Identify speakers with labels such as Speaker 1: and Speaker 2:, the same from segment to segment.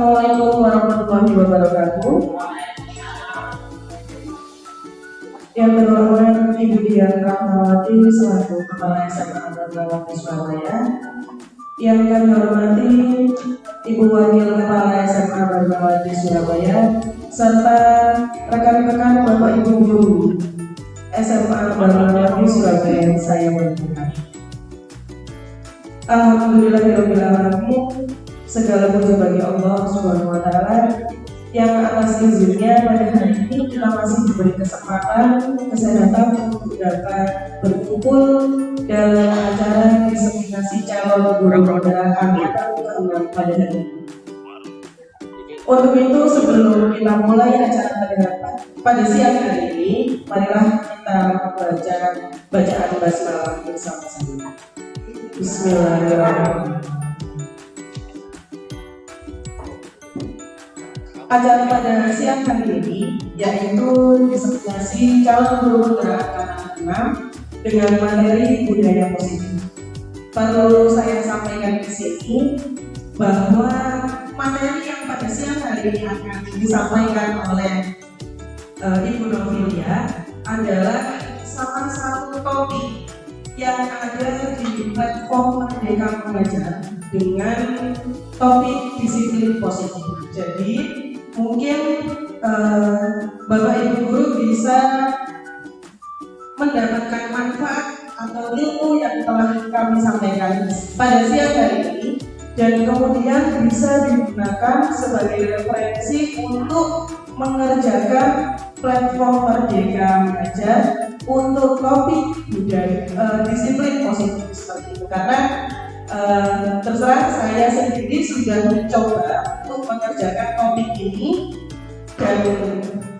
Speaker 1: Assalamualaikum warahmatullahi wabarakatuh. Yang terhormat Ibu Dian Rahmawati selaku Kepala SMA Rahmawati Surabaya. Yang kami hormati Ibu Wakil Kepala SMA Rahmawati Surabaya serta rekan-rekan Bapak Ibu Guru SMA Rahmawati Surabaya yang saya hormati. Alhamdulillahirabbil alamin. Segala puji bagi Allah Subhanahu wa taala yang atas izinnya pada hari ini kita masih diberi kesempatan kesehatan untuk dapat berkumpul dalam acara diseminasi calon guru penggerak angkatan ke-6 pada hari ini. Untuk itu sebelum kita mulai acara pada siang hari ini, marilah kita membaca bacaan basmalah bersama-sama. Bismillahirrahmanirrahim. Acara pada siang hari ini yaitu diseminasi calon guru penggerak angkatan 6 dengan materi budaya positif. Perlu saya sampaikan di sini bahwa materi yang pada siang hari ini akan disampaikan oleh Ibu Novilia adalah salah satu topik yang ada di platform Merdeka Mengajar dengan topik disiplin positif. Jadi mungkin Bapak Ibu Guru bisa mendapatkan manfaat atau ilmu yang telah kami sampaikan pada siang hari ini dan kemudian bisa digunakan sebagai referensi untuk mengerjakan platform Merdeka Mengajar untuk topik budaya disiplin positif seperti itu. Karena terserah saya sendiri sudah mencoba untuk mengerjakan topik ini dan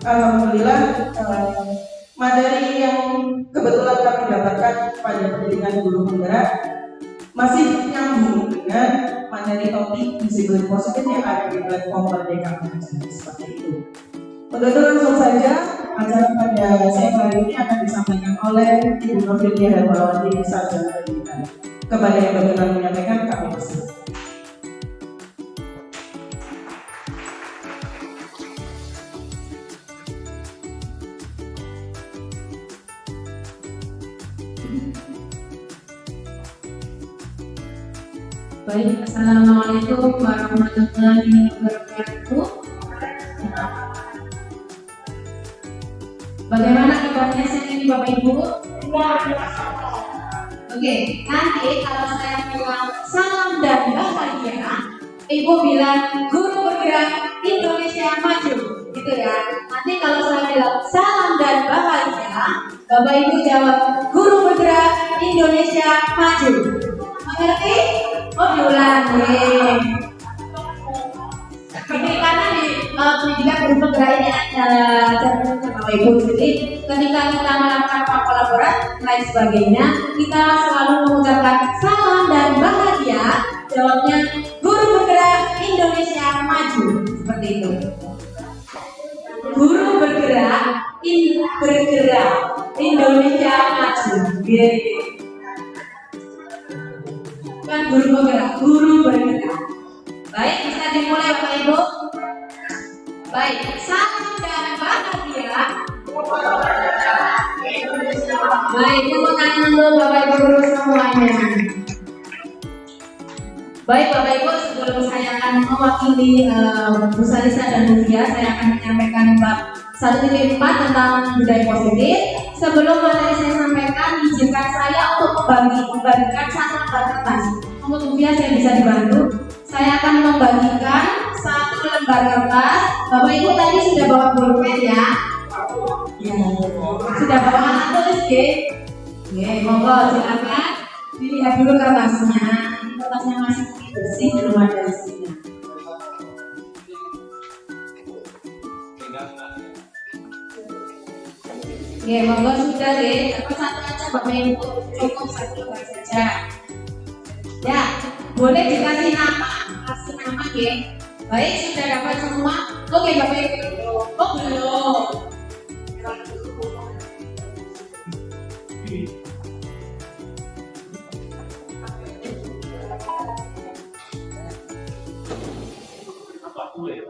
Speaker 1: alhamdulillah materi yang kebetulan kami dapatkan pada pendidikan guru penggerak masih nyambung dengan materi topik disiplin positif yang ada di platform Merdeka Mengajar seperti itu. Untuk itu langsung saja acara pada siang hari ini akan disampaikan oleh Ibu Novilia Rahmawati Sarjana Pendidikan. Kepada yang berkenan menyampaikan kami persilakan.
Speaker 2: Baik, assalamualaikum warahmatullahi wabarakatuh. Bagaimana kabarnya siang ini Bapak Ibu? Oke, nanti kalau saya bilang salam dan bahagia, Ibu bilang guru bergerak Indonesia maju, gitu ya. Nanti kalau saya bilang salam dan bahagia, Bapak Ibu jawab guru bergerak Indonesia maju. Mengerti? Oh diulangi. Ini karena di pendidikan guru penggerak ini ada jadwal Bapak Ibu. Jadi ketika kita melakukan kolaborasi lain sebagainya, kita selalu mengucapkan salam dan bahagia. Jawabnya guru bergerak Indonesia maju, seperti itu. Guru bergerak Indonesia maju. Bukan guru bergerak. Baik, bisa dimulai Bapak Ibu. Baik, salam dan bahagia. Baik, tepuk tangan untuk Bapak Ibu guru semuanya. Baik Bapak Ibu, sebelum saya akan mewakili Bu Salisa dan Bu Fia, saya akan menyampaikan bab 1.4 tentang budaya positif. Sebelum materi saya sampaikan, izinkan saya untuk membagikan satu lembar kertas. Untuk Bu Fia saya bisa dibantu. Saya akan membagikan satu lembar kertas. Bapak Ibu tadi sudah bawa pulpen ya? Ya. Sudah bawa alat tulis ya? Oke, monggo silakan dilihat dulu kertasnya. Kertasnya masih bersih, belum ada isinya. Oke, monggo sudah deh. Apa satu aja Bapak Ibu, cukup satu lembar saja. Ya, boleh dikasih nama, kasih nama ya. Baik, sudah dapat semua. Oke Bapak Ibu. Oh belum. Boleh,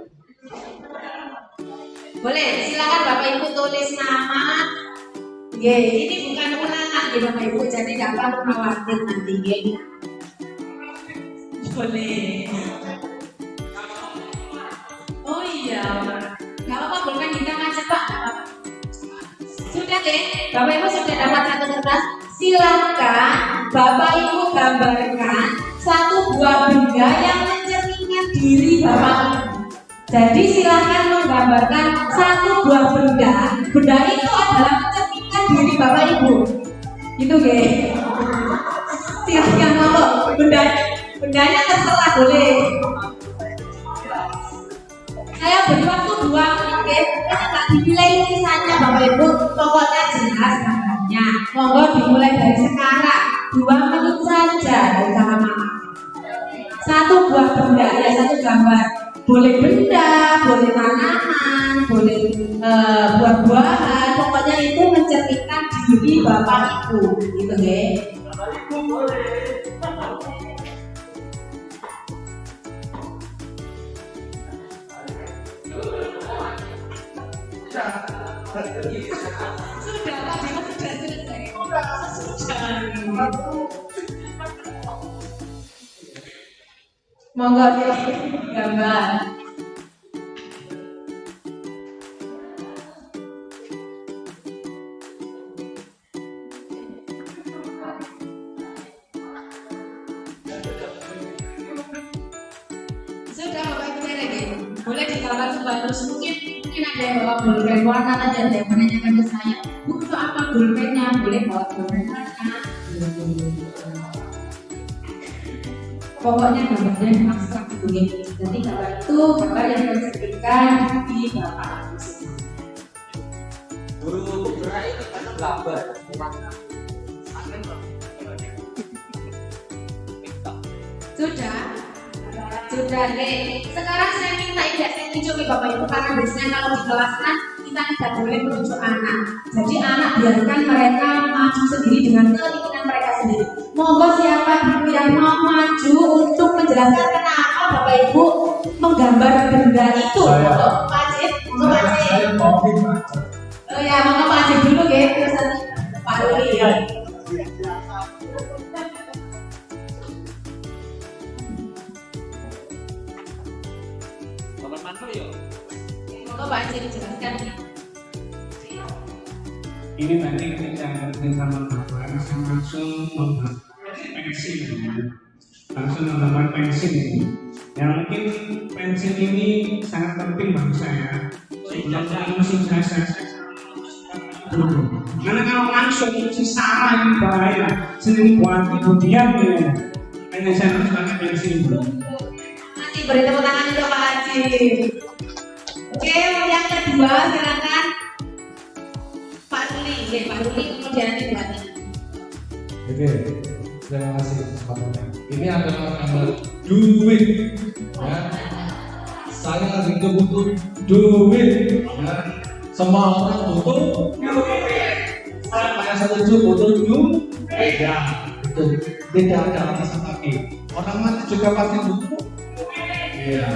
Speaker 2: silakan Bapak Ibu tulis nama. Ini bukan ulangan ya Bapak Ibu, jadi nggak perlu khawatir nanti. Boleh. Oh iya, nggak apa-apa, bukan hitam aja Pak. Sudah deh, Bapak Ibu sudah dapat satu kertas. Silakan Bapak Ibu gambarkan satu buah benda yang mencerminkan diri Bapak Ibu. Jadi silakan menggambarkan satu buah benda. Benda itu adalah mencerminkan diri Bapak Ibu. Gitu guys. Silakan kalau bendanya terserah boleh. Saya beri waktu 2 menit guys. Ini nggak dipilih tulisannya Bapak Ibu. Pokoknya jelas gambarnya. Monggo dimulai dari sekarang. 2 menit saja. Jangan lama. Satu buah benda ya, satu gambar. Boleh benda, boleh tanaman, boleh buah-buahan. Pokoknya itu mencerminkan diri Bapak Ibu. Gitu guys. Sudah, tadi sudah selesai. Monggo gambar. Sudah Bapak Ibu lagi. Boleh digambar coba terus mungkin ada yang bawa pulpen warna, ada yang menanyakan ke saya, Bu itu apa pulpennya? Boleh bawa pulpen warna. Pokoknya gambarnya abstrak boleh. Jadi gambar itu gambar yang mencerminkan di Bapak Ibu.
Speaker 3: Guru gerak ini kan gambar.
Speaker 2: Sudah deh. Sekarang saya minta tidak saya tunjuk ke Bapak Ibu karena biasanya kalau di kelas kan kita tidak boleh menunjuk anak. Jadi anak biarkan mereka maju sendiri dengan keinginan mereka sendiri. Monggo siapa ibu yang mau maju untuk menjelaskan kenapa Bapak Ibu menggambar benda itu. Monggo Pak Aceh, monggo Pak Aceh. Oh ya, monggo Pak Aceh dulu ya, terus nanti Pak Ruli. Monggo Pak Aceh dijelaskan.
Speaker 4: Ini tadi ketika sama Bapak langsung membuat pensil, langsung membuat pensil ini. Yang mungkin pensil ini sangat penting bagi saya. Sejak saya masih saya karena kalau langsung sama yang bahaya, sering buat kemudian hanya saya harus pakai pensil dulu.
Speaker 2: Nanti beri tepuk tangan untuk Pak Aceh. Oke, yang kedua silakan. Pak Ruli kemudian dibuatnya.
Speaker 5: Oke, terima kasih kesempatannya. Ini adalah gambar duit. Ya. Saya lagi butuh duit. Ya. Semua orang butuh duit. Saya setuju butuh duit. Ya, betul. Tidak ada alasan lagi. Orang mati juga pasti butuh. Iya.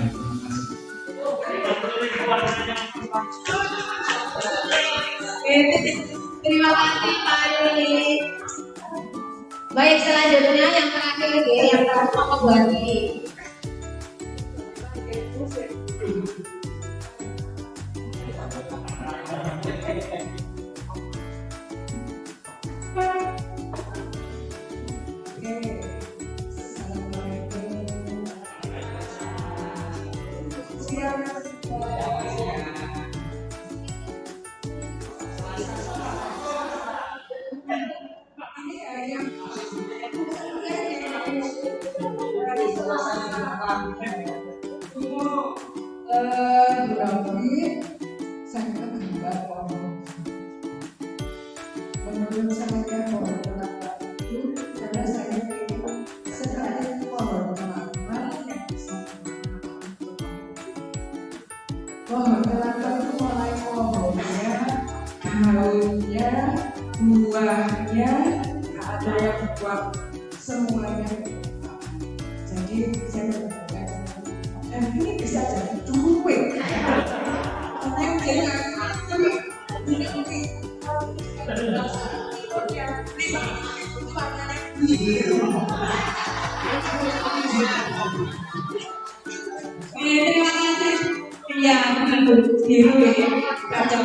Speaker 2: Terima kasih Pak Ruli. Baik, selanjutnya yang terakhir yang mau buat ini.
Speaker 6: Saya gambar menurut saya kenapa itu karena saya ingin sekali pohon kelapa yang bisa pohon kelapa itu mulai pohonnya, daunnya, buahnya, ada yang buah semuanya. Jadi saya berpikir ini bisa jadi dua
Speaker 2: Terima kasih. Iya, begitu. Biru ya, kacau.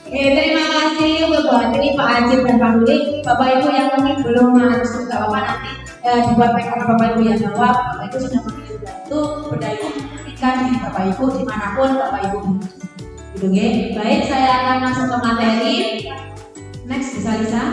Speaker 2: Terima kasih untuk Pak Adri, Pak Ajib dan Pak Duli. Bapak Ibu yang mungkin belum harus nggak apa-apa nanti dibuat PK Bapak Ibu yang jawab. Bapak Ibu sudah memilih itu benda itu membuktikan di Bapak Ibu dimanapun Bapak Ibu. Gitu ya. Baik, saya akan langsung ke materi. Next, bisa Lisa.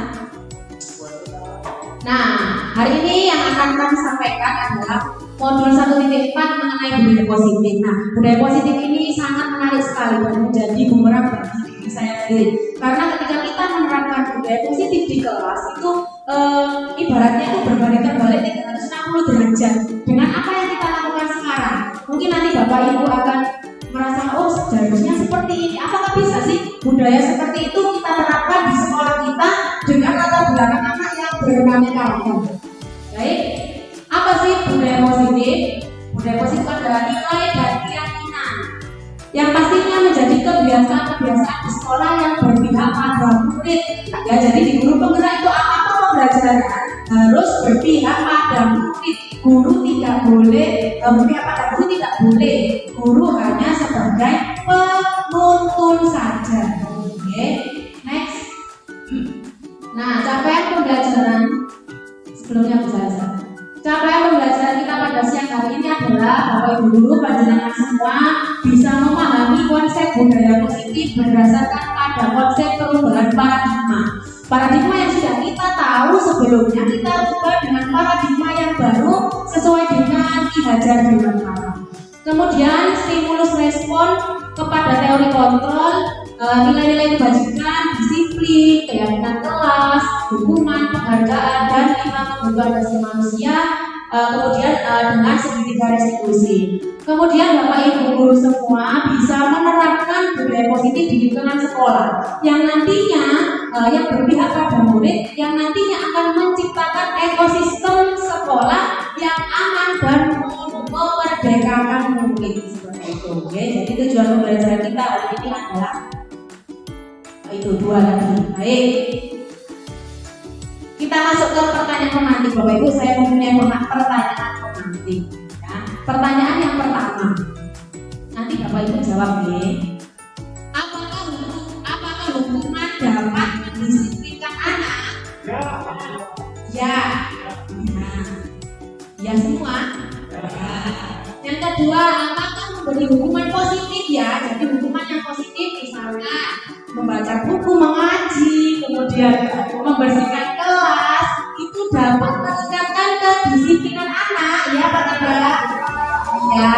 Speaker 2: Nah, hari ini yang akan kami sampaikan adalah modul 1.4 mengenai budaya positif. Nah, budaya positif ini sangat menarik sekali dan menjadi bumerang bagi diri saya sendiri. Karena ketika kita menerapkan budaya positif di kelas itu ibaratnya itu berbalik terbalik 360 derajat dengan apa yang kita lakukan sekarang. Mungkin nanti Bapak Ibu akan merasa, oh seharusnya seperti ini. Apakah bisa sih budaya seperti itu kita terapkan di sekolah kita dengan latar belakang anak yang beraneka ragam? Baik, apa sih budaya positif? Budaya positif adalah nilai dan keyakinan yang pastinya menjadi kebiasaan-kebiasaan di sekolah yang berpihak pada murid. Ya, jadi di guru penggerak itu apa pembelajaran harus berpihak pada murid. Guru tidak boleh berpihak pada guru, tidak boleh. Guru hanya sebagai penuntun saja. Oke, next. Nah, capaian pembelajaran sebelumnya bisa. Capaian pembelajaran kita pada siang hari ini adalah Bapak Ibu guru panjenengan semua bisa memahami konsep budaya positif berdasarkan pada konsep perubahan paradigma. Paradigma yang sudah kita tahu sebelumnya kita ubah dengan paradigma yang baru sesuai dengan Ki Hajar Dewantara. Kemudian stimulus respon kepada teori kontrol, nilai-nilai kebajikan, disiplin, keyakinan kelas, dukungan, penghargaan, dan 5 kebutuhan dasar manusia, kemudian dengan segitiga restitusi. Kemudian Bapak Ibu guru semua bisa menerapkan budaya positif di lingkungan sekolah yang nantinya yang berpihak pada murid, yang nantinya akan menciptakan ekosistem sekolah yang aman dan memerdekakan murid seperti itu. Oke, jadi tujuan pembelajaran kita hari ini adalah itu 2 tadi. Baik, kita masuk ke pertanyaan pemantik. Bapak Ibu, saya mempunyai pertanyaan pemantik. Ya. Pertanyaan yang pertama, nanti Bapak Ibu jawab ya. Apakah hukuman dapat mendisiplinkan anak? Ya. Ya semua. Yang kedua, apakah memberi hukuman positif ya? Jadi hukuman yang positif misalnya membaca buku, mengaji, kemudian membersihkan kelas, itu dapat meningkatkan kedisiplinan anak, ya Pak Tidak? Ya.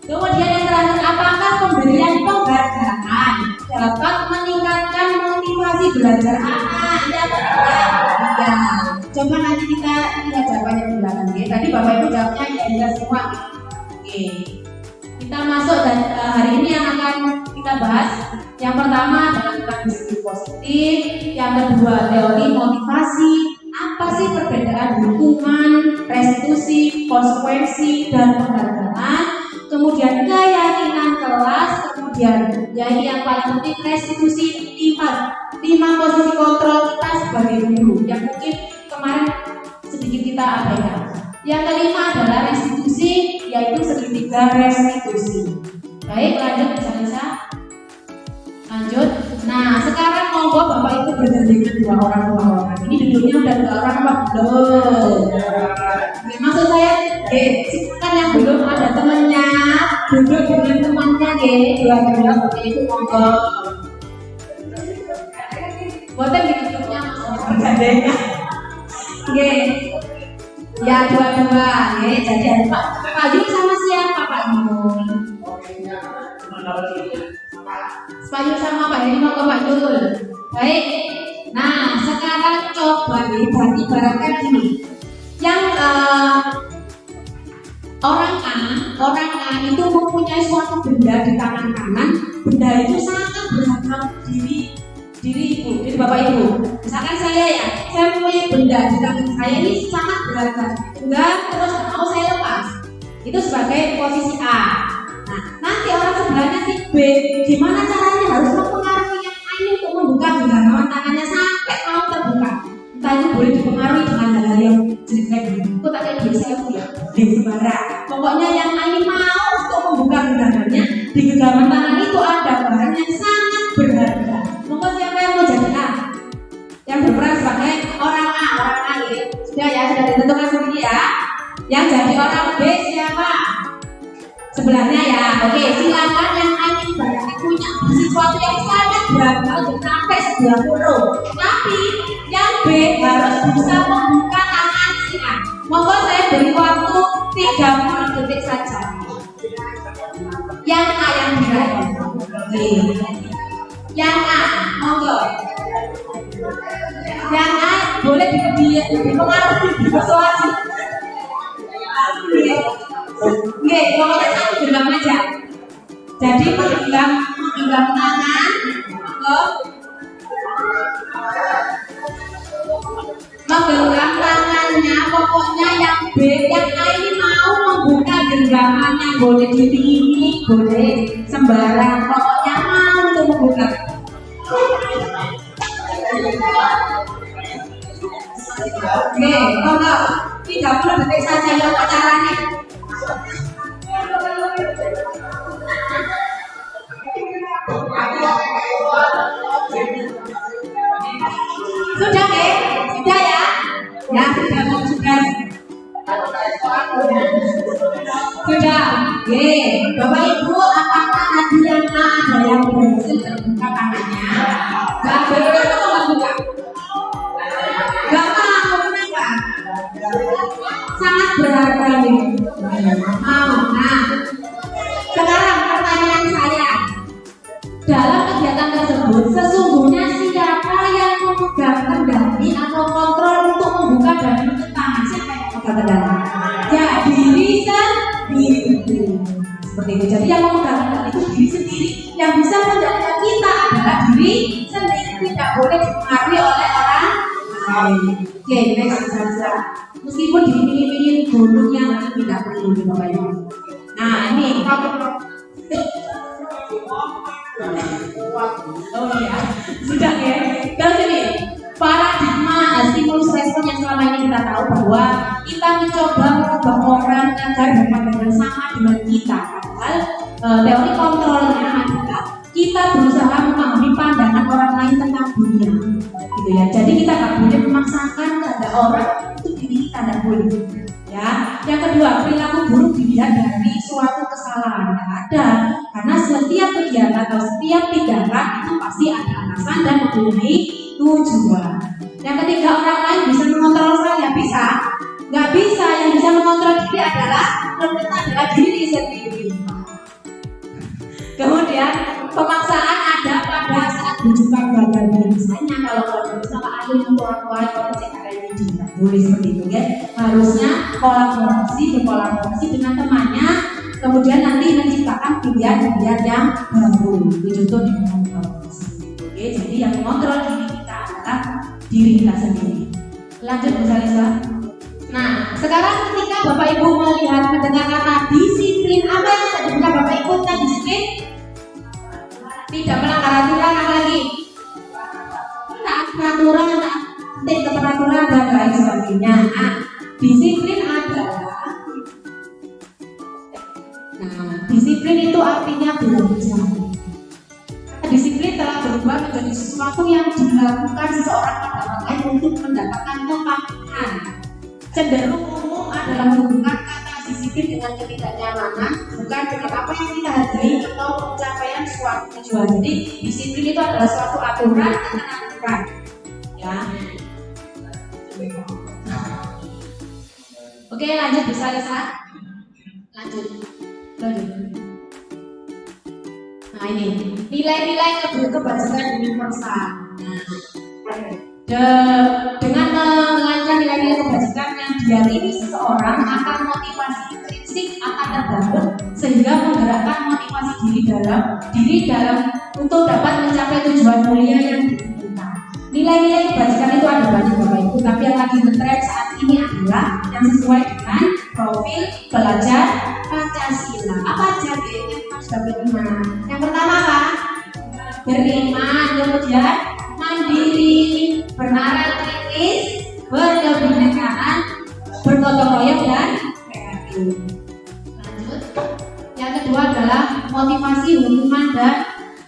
Speaker 2: Kemudian yang terakhir, apakah pemberian penghargaan dapat meningkatkan motivasi belajar anak, ya Pak Tidak? Ya. Coba nanti kita lihat jawabannya di belakang ya. Tadi Bapak Ibu jawabnya ya semua. Oke. Kita masuk dan hari ini yang akan kita bahas yang pertama adalah tentang disiplin positif, yang kedua teori motivasi, apa sih perbedaan hukuman, restitusi, konsekuensi, dan penghargaan, kemudian keyakinan kelas, kemudian ya ini yang paling penting restitusi 5 posisi kontrol kita sebagai guru yang mungkin kemarin sedikit kita abaikan. Yang kelima adalah restitusi, yaitu segitiga restitusi. Baik, lanjut bisa. Lanjut. Nah, sekarang monggo Bapak Ibu bergandengan 2 orang. Ini duduknya udah 2 orang apa belum? Maksud saya, silakan yang belum ada temannya duduk dengan temannya, dua Bapak Ibu monggo. Buatnya duduknya bergandengan. Ya dua-dua, jadi ada Pak Yul sama siapa Pak Yul? Pak Yul sama Pak Yul mau ke Pak Yul. Baik. Nah sekarang coba ibaratkan ini, yang orang A itu mempunyai suatu benda di tangan kanan, benda itu sangat berharga diri Ibu, diri Bapak Ibu. Misalkan saya punya benda di tangan saya ini sangat berharga, terus mau saya lepas, itu sebagai posisi A. Nah, nanti orang sebelahnya si B, gimana caranya harus mempengaruhi yang A ini untuk membuka genggaman tangannya sampai mau terbuka. Entah itu boleh dipengaruhi dengan hal-hal yang jelek gitu. Kok tak kayak biasa ya, boleh sembarang. Pokoknya yang Aini mau untuk membuka genggamannya, di genggaman tangan itu ada barang yang sangat berharga. Monggo siapa yang mau jadi A? Yang berperan sebagai orang A ya. Sudah ya, sudah ditentukan sendiri ya. Yang jadi orang B siapa? Sebelahnya ya. Oke, silakan yang Aini berarti punya sesuatu yang sangat berharga untuk sampai 90. Tapi yang B harus bisa membuka tangannya. Monggo saya beri waktu 30 detik saja. Yang A yang diraih. Oke. Yang A, monggo. Yang A boleh dipengaruhi, dipersuasi. Oke, pokoknya satu genggam aja. Jadi menggenggam tangan, menggenggam tangannya. Pokoknya yang B, yang A ini mau membuka genggamannya, boleh di sini, boleh sembarang. Pokoknya mau untuk membuka. Oke, monggo 30 detik saja ya caranya. Sudah ya? Sudah ya? Ya sudah. Sudah. Oke, Bapak Ibu, apakah tadi yang A ada yang berhasil terbuka tangannya? Gak berhasil atau membuka? Gak mau, kenapa? Sangat berharga nih. Mau. Nah, sekarang pertanyaan saya. Dalam kegiatan tersebut, sesungguhnya siapa yang memegang kendali atau kontrol untuk membuka dan menutup tangan? Siapa yang memegang kendali? Ya, diri sendiri. Seperti itu. Jadi yang memegang kendali itu diri sendiri. Yang bisa mengendalikan kita adalah diri sendiri. Tidak boleh dipengaruhi oleh orang lain. Oke, next saja. Meskipun dipilih-pilih dulunya nanti tidak perlu Bapak Ibu. Nah, ini oh ya, sudah ya. Kalau sini paradigma stimulus respon yang selama ini kita tahu bahwa kita mencoba merubah orang agar berpandangan sama dengan kita. Padahal teori kontrolnya adalah kita berusaha memahami pandangan orang lain tentang dunia, gitu ya. Jadi kita nggak boleh memaksakan kepada orang untuk diri kita, tidak boleh. Ya, yang kedua, perilaku buruk dilihat dari suatu kesalahan. Tidak ada, karena setiap kegiatan atau setiap tindakan itu pasti ada alasan dan mempunyai tujuan. Yang ketiga, orang lain bisa mengontrol saya, bisa? Nggak bisa. Yang bisa mengontrol diri adalah diri sendiri. Kemudian pemaksaan ada pada saat rujukan gagal. Misalnya kalau keluarga sama ahli orang tua kalau ini tidak boleh seperti itu ya. Harusnya berkolaborasi dengan temannya, kemudian nanti menciptakan pilihan-pilihan yang baru. Itu contoh di kolaborasi. Oke, jadi yang mengontrol diri kita adalah diri kita sendiri. Lanjut Bu Salisa. Nah, sekarang ketika Bapak Ibu melihat mendengar kata disiplin, apa yang tadi bukan Bapak Ibu tentang disiplin? Tidak melanggar aturan, apa lagi? Taat peraturan, taat peraturan dan lain sebagainya. Nah, disiplin adalah, disiplin itu artinya belajar. Disiplin telah berubah menjadi sesuatu yang dilakukan seseorang pada orang lain untuk mendapatkan kepatuhan. Cenderung umum adalah menghubungkan kata disiplin dengan ketidaknyamanan, bukan dengan apa yang kita hargai atau pencapaian suatu tujuan. Jadi disiplin itu adalah suatu aturan yang kita lakukan. Ya. Oke, lanjut bisa Lisa. Lanjut. Nah ini nilai-nilai kebajikan universal. Dengan mengajarkan nilai-nilai kebajikan yang diyakini seseorang akan motivasi intrinsik akan terbangun sehingga menggerakkan motivasi diri dalam untuk dapat mencapai tujuan mulia yang diinginkan. Nilai-nilai kebajikan itu ada banyak Bapak Ibu, tapi yang lagi ngetren saat ini adalah yang sesuai dengan profil pelajar Pancasila. Apa aja yang harus beriman? Yang pertama apa? Beriman, kemudian mandiri, bernalar kritis, berkebinekaan, bergotong royong dan kreatif. Lanjut. Yang kedua adalah motivasi, hukuman dan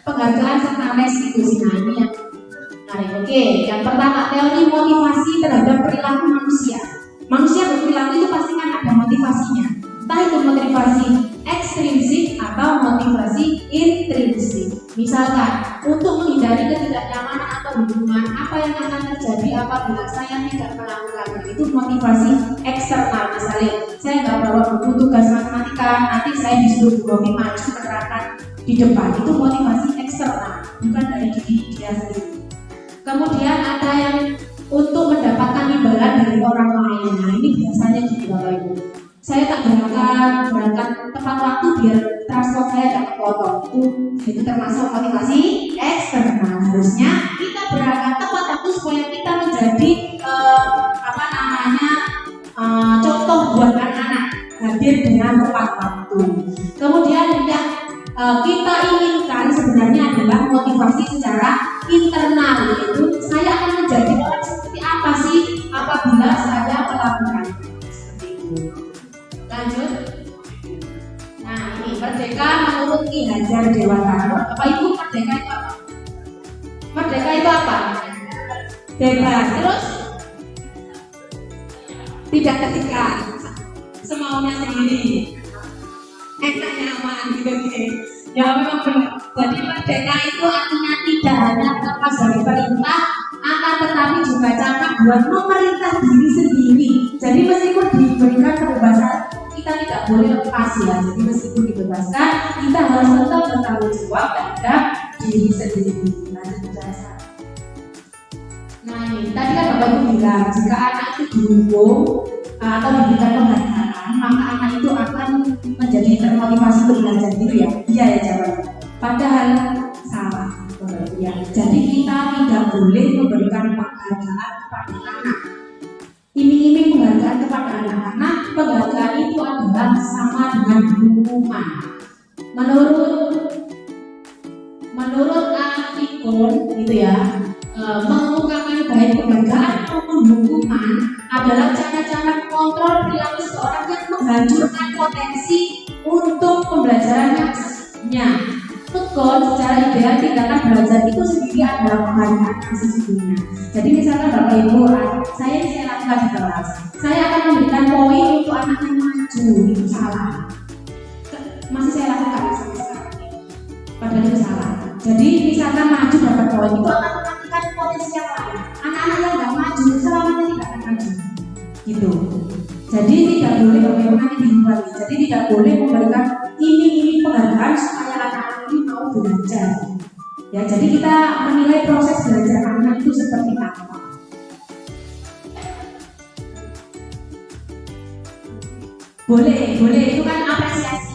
Speaker 2: penghargaan serta restitusi. Nah, ini yang menarik. Oke, yang pertama teori motivasi terhadap perilaku manusia. Manusia berperilaku itu pasti kan ada motivasinya. Entah itu motivasi ekstrinsik atau motivasi intrinsik. Misalkan untuk menghindari ketidaknyamanan atau hubungan, apa yang akan terjadi apabila saya tidak melakukannya, itu motivasi eksternal. Misalnya saya nggak bawa buku tugas matematika, nanti saya disuruh Bu Romi maju menerangkan di depan, itu motivasi eksternal, bukan dari diri dia sendiri. Kemudian ada yang untuk mendapatkan imbalan dari orang lain. Nah, ini biasanya gini Bapak Ibu, saya tak berangkat tepat waktu biar transport saya tidak kepotong. Itu termasuk motivasi eksternal. Harusnya kita berangkat tepat waktu supaya kita menjadi contoh buat anak-anak, hadir dengan tepat waktu. Kemudian yang kita inginkan sebenarnya adalah motivasi secara internal, yaitu saya akan menjadi orang seperti apa sih apabila saya melakukan seperti itu. Lanjut. Nah, ini merdeka menurut Ki Hajar Dewantara. Bapak Ibu, merdeka itu apa? Merdeka itu apa? Bebas. Terus tidak ketika semaunya sendiri, enak nyaman gitu. Ya memang benar. Jadi merdeka itu artinya tidak hanya terlepas dari perintah, akan tetapi juga cara buat memerintah diri sendiri. Jadi meskipun diberikan kebebasan, kita tidak boleh lepas ya. Jadi meskipun dibebaskan, kita harus tetap bertanggung jawab terhadap diri sendiri. Nah ini tadi kan Bapak Ibu bilang, jika anak itu didukung atau diberikan penghargaan, maka anak itu akan menjadi termotivasi untuk belajar gitu ya. Iya ya jawabannya. Padahal salah ya. Jadi kita tidak boleh memberikan penghargaan kepada anak. Iming-iming penghargaan kepada anak, karena penghargaan itu adalah sama dengan hukuman. Menurut Afikun gitu ya, mengungkapkan baik penghargaan maupun hukuman adalah cara-cara kontrol perilaku seorang yang menghancurkan potensi untuk pembelajaran yang sesungguhnya. Betul, secara ideal tindakan belajar itu sendiri adalah penghargaan yang sesungguhnya. Jadi misalkan Bapak Ibu, saya lakukan di kelas, saya akan memberikan poin untuk anak yang maju, itu salah. Masih saya lakukan sampai sekarang, padahal itu salah. Jadi misalkan maju dapat poin itu akan mematikan potensi yang lain. Anak-anak yang nggak maju selamanya tidak akan maju, gitu. Jadi tidak boleh bagaimana dihindari. Jadi tidak boleh memberikan iming-iming penghargaan supaya anak-anak ini mau belajar. Ya, jadi kita menilai proses belajar anak itu seperti apa. Boleh itu kan apresiasi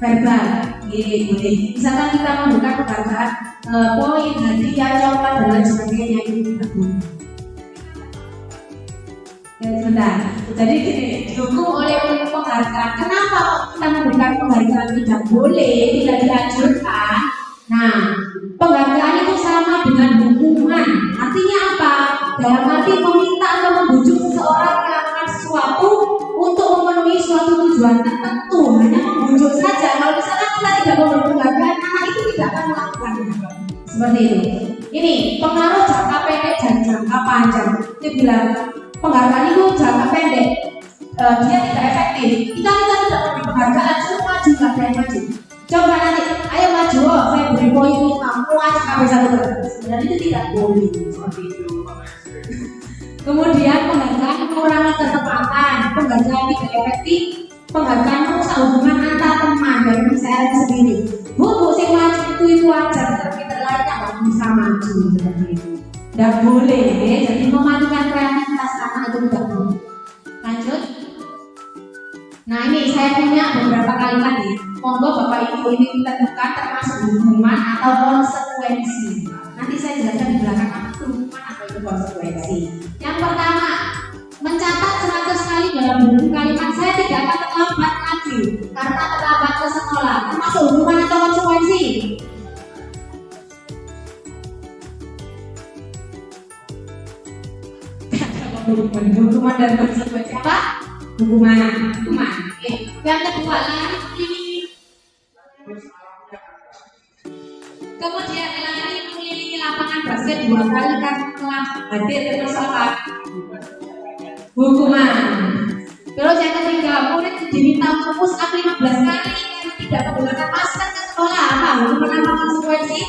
Speaker 2: verbal. Boleh. Misalkan kita memberikan penghargaan, poin, hadiah, coklat dan lain sebagainya, itu tidak boleh. Ya, sebentar. Jadi gini, didukung oleh penghargaan. Kenapa kita memberikan penghargaan tidak boleh, tidak dianjurkan? Nah, penghargaan itu sama dengan hukuman. Artinya apa? Dalam arti meminta atau membujuk seseorang melakukan sesuatu untuk memenuhi suatu tujuan tertentu. Hanya membujuk saja. Kalau misalkan kita tidak memberi penghargaan, anak itu tidak akan melakukannya. Seperti itu. Ini pengaruh jangka pendek dan jangka panjang. Dia bilang penghargaan itu jangka pendek, dia tidak efektif. Kita tidak memberi penghargaan, suruh maju, nggak ada yang maju. Coba nanti, ayo maju, saya beri poin 5, maju sampai 1. Dan itu tidak boleh seperti itu. Kemudian penghargaan mengurangi ketepatan, penghargaan tidak efektif, penghargaan merusak hubungan antar teman dan saya sendiri. Bu, sing maju itu wajar, tapi terlainnya nggak bisa maju seperti itu. Tidak boleh, jadi mematikan kreativitas anak itu tidak boleh. Lanjut. Nah ini saya punya beberapa kalimat nih. Monggo Bapak Ibu ini kita tentukan termasuk hukuman atau konsekuensi. Nanti saya jelaskan di belakang apa itu hukuman, apa itu konsekuensi. Yang pertama, mencatat 100 kali dalam buku kalimat saya tidak akan terlambat lagi karena terlambat ke sekolah. Termasuk hukuman atau konsekuensi? dan konsekuensi apa? Hukuman. Oke. Yang kedua lari mengelilingi. Kemudian lari mengelilingi lapangan basket 2 kali karena telah hadir terus apa? Hukuman. Terus yang ketiga, murid diminta untuk push up 15 kali karena tidak menggunakan masker ke sekolah. Apa? Hukuman apa konsekuensi?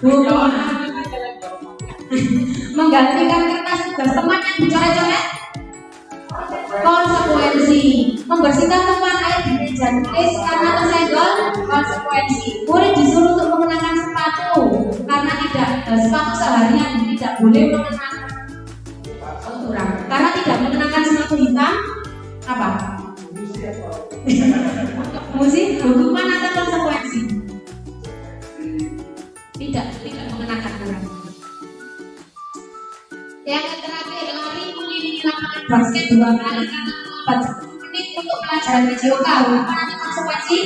Speaker 2: Hukuman. Menggantikan kertas tugas teman yang dicoret-coret. Konsekuensi. Membersihkan tempat air di meja tulis karena tersenggol. Konsekuensi. Murid disuruh untuk mengenakan sepatu karena sepatu seharian tidak boleh mengenakan karena tidak mengenakan sepatu hitam. Apa? Musik. Hukuman atau konsekuensi? Tidak mengenakan orang. Yang terakhir, lari mengelilingi lapangan basket 2 kali karena terlambat 10 menit untuk pelajaran PJOK. Hukuman atau konsekuensi?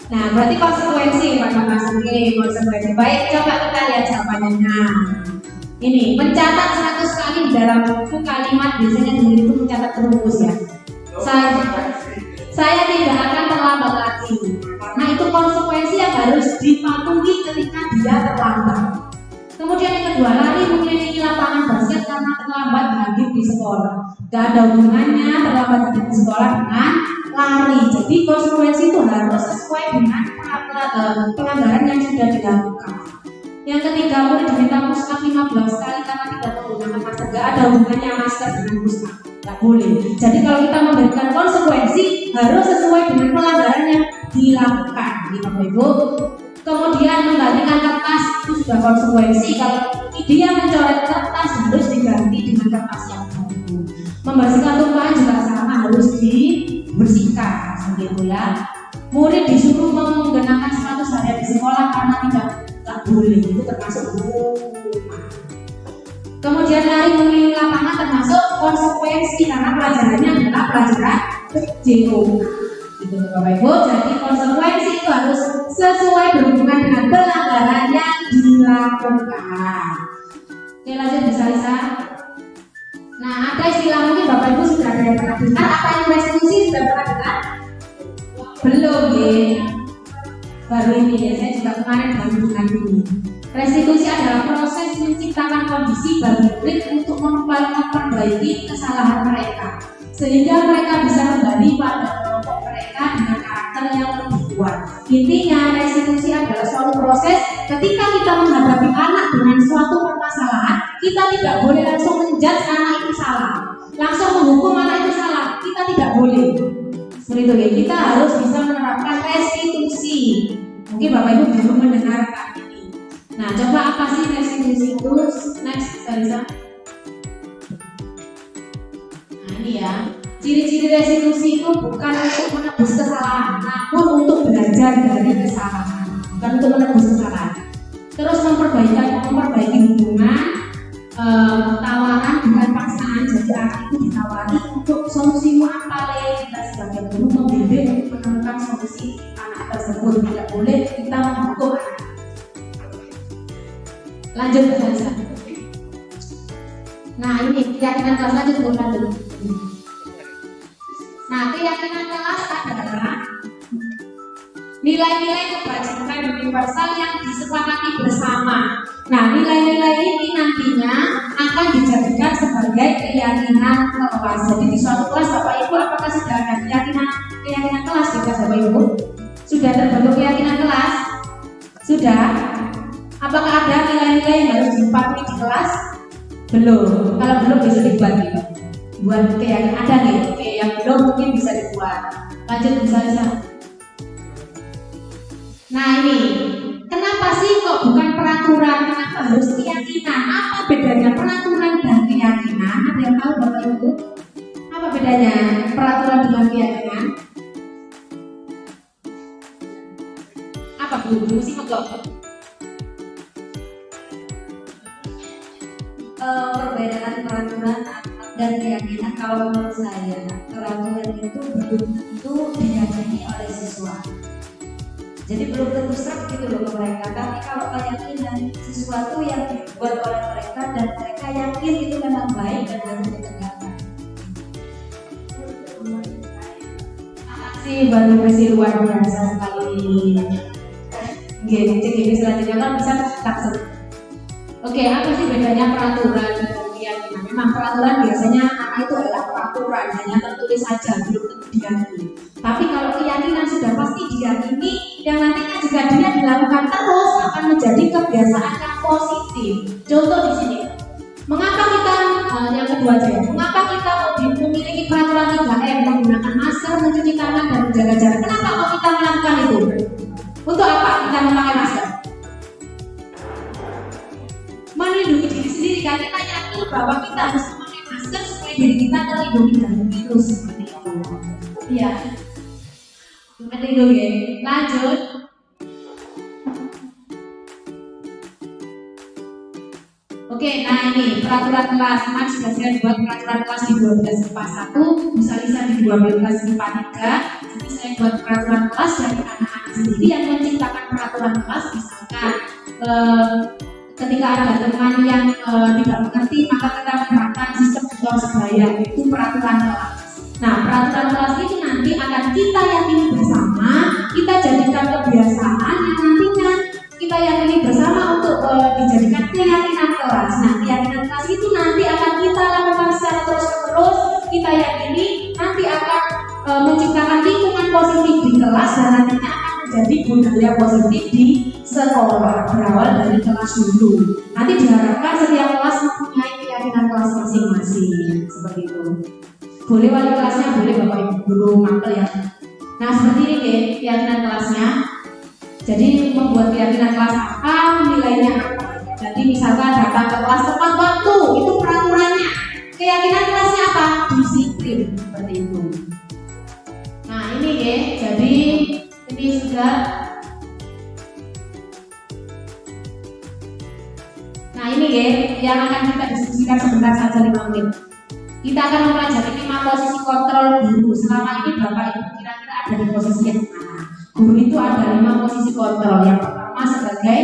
Speaker 2: Nah, berarti konsekuensi Pak Mas. Oke, konsekuensi. Baik, coba kita lihat jawabannya. Ini mencatat 100 kali dalam buku kalimat, biasanya dulu itu mencatat rumus ya. Saya tidak akan terlambat lagi karena itu konsekuensi yang harus dipatuhi ketika dia terlambat. Kemudian yang kedua, lari mengelilingi lapangan basket karena terlambat hadir di sekolah. Gak ada hubungannya terlambat hadir di sekolah dengan lari. Jadi konsekuensi itu harus sesuai dengan pelanggaran yang sudah dilakukan. Yang ketiga, murid diminta push up 15 kali karena tidak menggunakan masker. Gak ada hubungannya masker dengan push up. Gak boleh. Jadi kalau kita memberikan konsekuensi harus sesuai dengan pelanggaran yang dilakukan, gitu Bapak Ibu. Kemudian menggantikan kertas itu sudah konsekuensi. Kalau dia mencoret kertas harus diganti dengan kertas yang baru. Membersihkan tumpahan juga sama, harus dibersihkan, begitu ya. Murid disuruh menggunakan sepatu seharian di sekolah karena tidak boleh, itu termasuk hukuman. Kemudian lari mengelilingi lapangan termasuk konsekuensi karena pelajarannya adalah pelajaran PJOK. Gitu Bapak Ibu. Jadi konsekuensi itu harus sesuai berhubungan dengan pelanggaran yang dilakukan. Oke, lanjut bisa Lisa. Nah, ada istilah mungkin Bapak Ibu sudah ada yang pernah dengar. Apa itu restitusi? Sudah pernah dengar? Belum ya. Baru ini ya, saya juga kemarin baru dengar ini. Restitusi adalah proses menciptakan kondisi bagi murid untuk memperbaiki kesalahan mereka sehingga mereka bisa kembali pada kelompok mereka dengan karakter yang lebih kuat. Intinya restitusi adalah suatu proses ketika kita menghadapi anak dengan suatu permasalahan, kita tidak boleh langsung menjudge anak itu salah, langsung menghukum anak itu salah, kita tidak boleh. Seperti itu ya, kita harus bisa menerapkan restitusi. Mungkin Bapak Ibu belum mendengarkan ini. Nah, coba apa sih restitusi itu? Next, bisa. Nah, ini ya. Ciri-ciri restitusi itu bukan untuk menebus kesalahan, namun untuk belajar dari kesalahan, bukan untuk menebus kesalahan. Terus memperbaiki hubungan, tawaran dengan paksaan. Jadi anak itu ditawari untuk solusimu apa, kita sebagai guru membimbing untuk menemukan solusi anak tersebut. Tidak boleh kita menghukum anak. Lanjut ke sana. Nah, ini keyakinan kelas, lanjut dulu. Nah, keyakinan kelas adalah nilai-nilai kebajikan universal yang disepakati bersama. Nah, nilai-nilai ini nantinya akan dijadikan sebagai keyakinan kelas. Jadi di suatu kelas Bapak Ibu, apakah sudah ada keyakinan kelas di kelas Bapak Ibu? Sudah terbentuk keyakinan kelas? Sudah? Apakah ada nilai-nilai yang harus dipatuhi di kelas? Belum. Kalau belum bisa dibuat gitu. Buat keyakinan ada nih. Oke, yang belum mungkin bisa dibuat. Lanjut bisa. Nah, ini kenapa sih kok bukan peraturan? Kenapa harus keyakinan? Apa bedanya peraturan dan keyakinan? Ada yang tahu Bapak Ibu? Apa bedanya peraturan dengan keyakinan? Apa Bu? Mesti megok.
Speaker 6: Perbedaan peraturan dan keyakinan, kalau menurut saya peraturan itu belum tentu diyakini oleh siswa. Jadi belum tentu serak gitu loh ke mereka. Tapi kalau keyakinan sesuatu yang dibuat oleh mereka dan mereka yakin itu memang baik dan harus ditegakkan.
Speaker 2: Si Batu Besi luar biasa sekali. Ini selanjutnya kan bisa langsung. Oke, apa sih bedanya peraturan dan keyakinan? Memang peraturan biasanya anak itu adalah peraturan, hanya tertulis saja, belum tentu diyakini. Tapi kalau keyakinan sudah pasti diyakini, yang nantinya jika dia dilakukan terus akan menjadi kebiasaan yang positif. Contoh di sini, mengapa kita yang kedua aja ya, mengapa kita memiliki peraturan 3M, menggunakan masker, mencuci tangan dan menjaga jarak? Kenapa kok kita melakukan itu? Untuk apa kita memakai masker? Melindungi diri sendiri, kan kita yakin bahwa kita harus memakai masker supaya diri kita terlindungi dari virus seperti itu. Iya. Melindungi. Lanjut. Oke, nah ini peraturan kelas. Kemarin sudah saya buat peraturan kelas di 12.41, Musa Lisa di 12.43. Jadi saya buat peraturan kelas dari anak-anak sendiri yang menciptakan peraturan kelas. Misalkan ketika ada teman yang tidak mengerti, maka kita menerapkan sistem tutor sebaya, itu peraturan kelas. Nah, peraturan kelas itu nanti akan kita yakini bersama, kita jadikan kebiasaan yang nantinya kita yakini bersama untuk dijadikan keyakinan kelas. Nah, keyakinan kelas itu nanti akan kita lakukan secara terus-menerus, kita yakini nanti akan menciptakan lingkungan positif di kelas dan nantinya akan menjadi budaya positif di sekolah, berawal dari kelas dulu. Nanti diharapkan setiap kelas mempunyai keyakinan kelas masing-masing, seperti itu. Boleh wali kelasnya, boleh bapak ibu guru mapel ya. Nah, seperti ini keyakinan kelasnya. Jadi membuat keyakinan kelas apa, nilainya apa. Jadi misalkan datang ke kelas tepat waktu, itu peraturannya. Keyakinan kelasnya apa? Disiplin, seperti itu. Nah ini jadi ini sudah. Nah ini yang akan kita diskusikan sebentar saja 5 menit. Kita akan mempelajari 5 posisi kontrol guru. Selama ini Bapak Ibu kira-kira ada di posisi yang mana? Guru itu ada 5 posisi kontrol. Yang pertama sebagai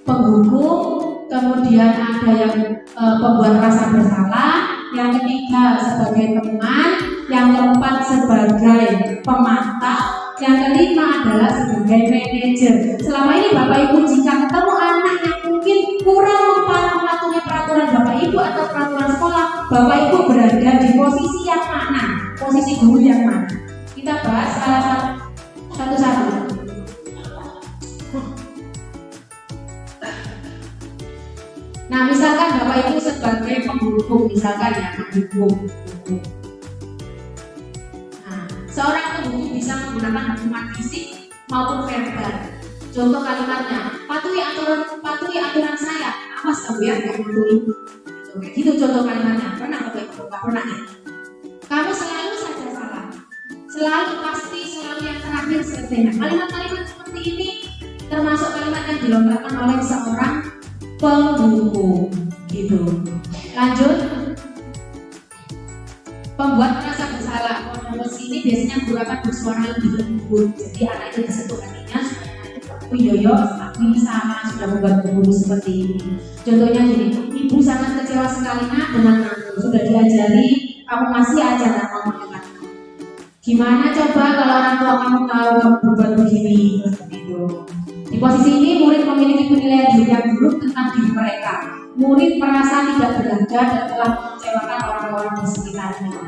Speaker 2: penghukum, kemudian ada yang pembuat rasa bersalah, yang ketiga sebagai teman, yang keempat sebagai pemantau, yang kelima adalah sebagai manajer. Selama ini Bapak Ibu jika ketemu anak yang mungkin kurang mematuhi peraturan Bapak Ibu atau peraturan sekolah, Bapak Ibu berada di posisi yang mana? Posisi guru yang mana? Kita bahas salah satu-satu. Nah, misalkan Bapak Ibu sebagai penghukum, misalkan ya penghukum. Nah, seorang penghukum bisa menggunakan hukuman fisik maupun verbal. Contoh kalimatnya, patuhi aturan saya. Awas kamu ya, nggak patuhi. Kayak gitu contoh kalimatnya. Pernah Bapak Ibu? Nggak pernah ya? Kamu selalu saja salah. Selalu pasti, selalu yang terakhir selesai. Kalimat-kalimat seperti ini termasuk kalimat yang dilontarkan oleh seorang penghukum, gitu. Lanjut, pembuat merasa bersalah. Posisi ini biasanya guru akan bersuara lebih lembut. Jadi anak itu disebut hatinya supaya yoyo, aku ini sama sudah membuat guru seperti ini. Contohnya gini, ibu sangat kecewa sekali nak dengan aku. Sudah diajari, kamu masih aja tak mau mendengar. Gimana coba kalau orang tua kamu tahu kamu berbuat begini, seperti itu. Di posisi ini murid memiliki penilaian diri yang buruk tentang diri mereka. Murid merasa tidak berharga dan telah mengecewakan orang-orang di sekitarnya.